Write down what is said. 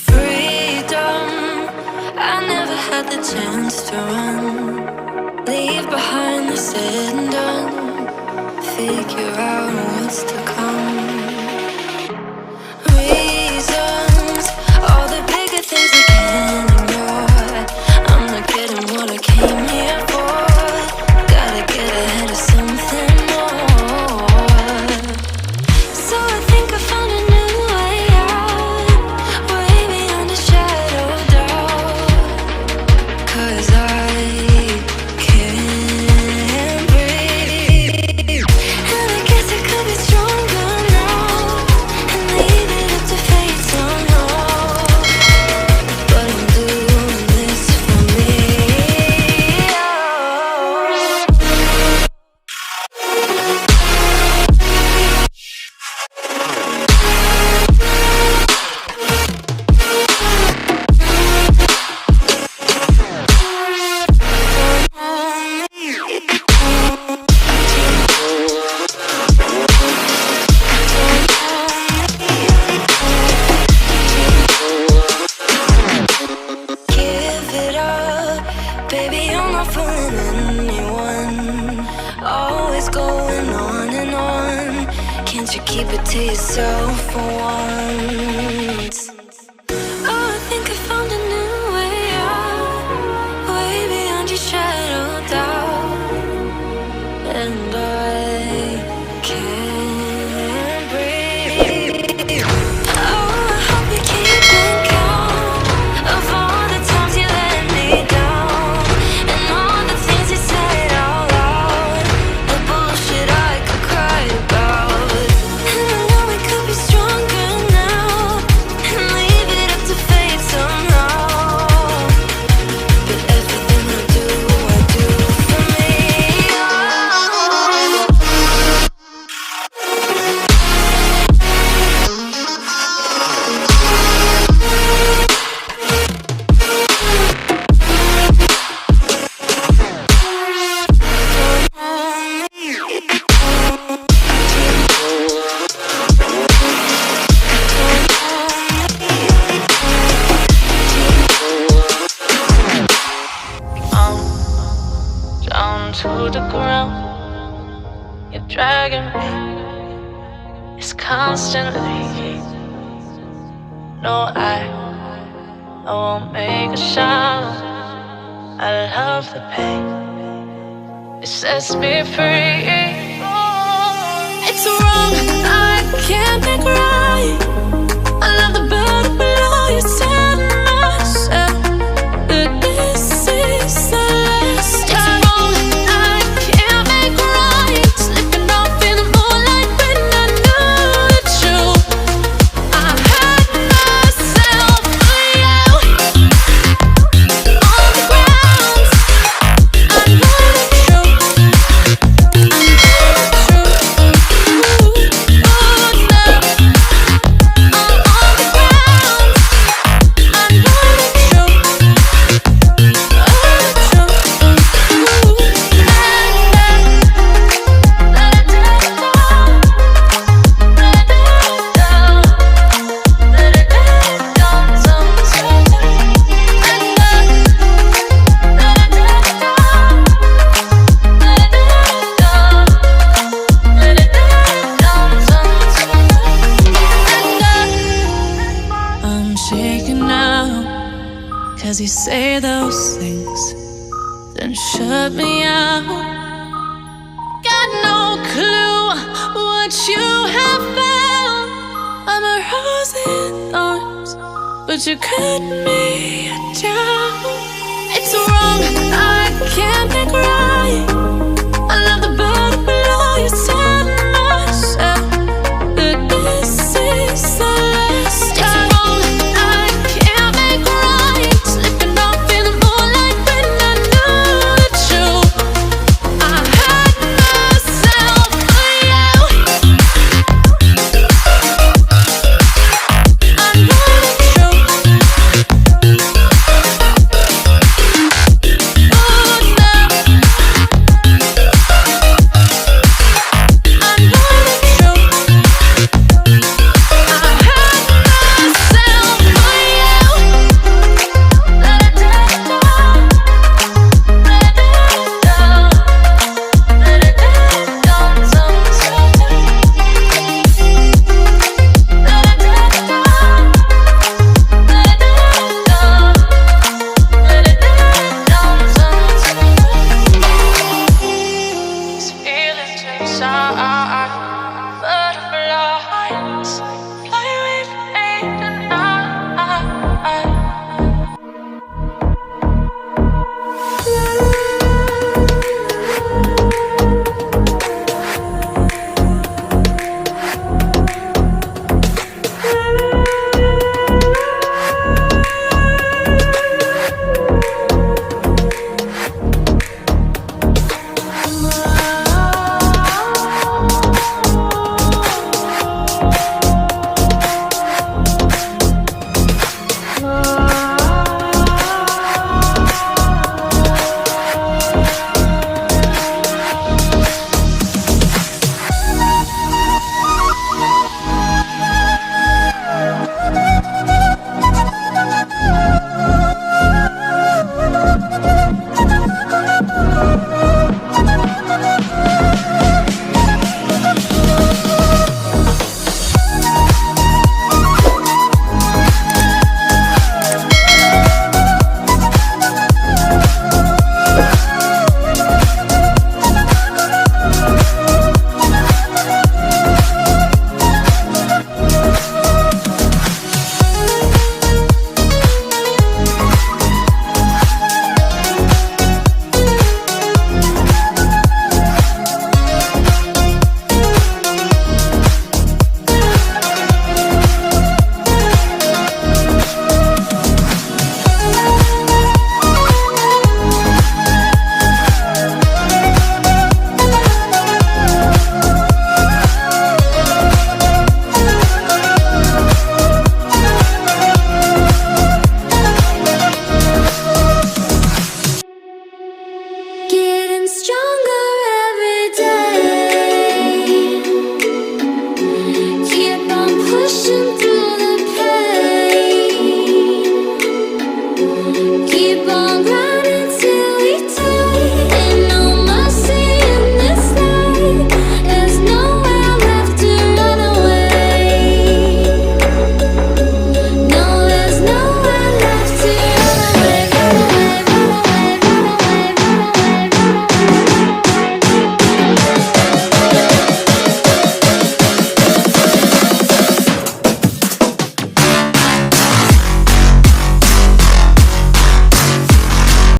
Freedom, I never had the chance to run. Leave behind the said and done. Figure out what's to come. Reasons, all the bigger things I can't ignore. I'm not getting what I came here for. Gotta get ahead of something more. So I think I found a new way out, way beyond a shadow of doubt. 'Cause I can't breathe, and I guess I could be stronger now and leave it up to fate somehow. But I'm doing this for me. Give it up, baby, you're not fooling anyone. Always going on and on. Can't you keep it to yourself for once? Oh, I think I found a new way out, way beyond your shadow of doubt. And I can't breathe. Oh, I hope you're keeping count of all the times you let me down, and all the things you said out loud, the bullshit I could cry about. And I know we could be stronger now and leave it up to fate somehow. But everything I do for me. Down to the ground, you're dragging me. It's constantly. No, I won't make a sound. I love the pain. It sets me free. It's wrong, I can't make right. I love the better below. You said myself that this is the last time. It's wrong, I can't make right. Slipping off in the moonlight when I knew the truth. I had myself for you. On the ground, I know the truth. I know the truth. Oh no, I'm on the ground. I know the truth. Oh, the I'm shaking now, 'cause you say those things, then shut me out. Got no clue what you have found. I'm a rose in thorns, but you cut me down. It's wrong, I can't make right.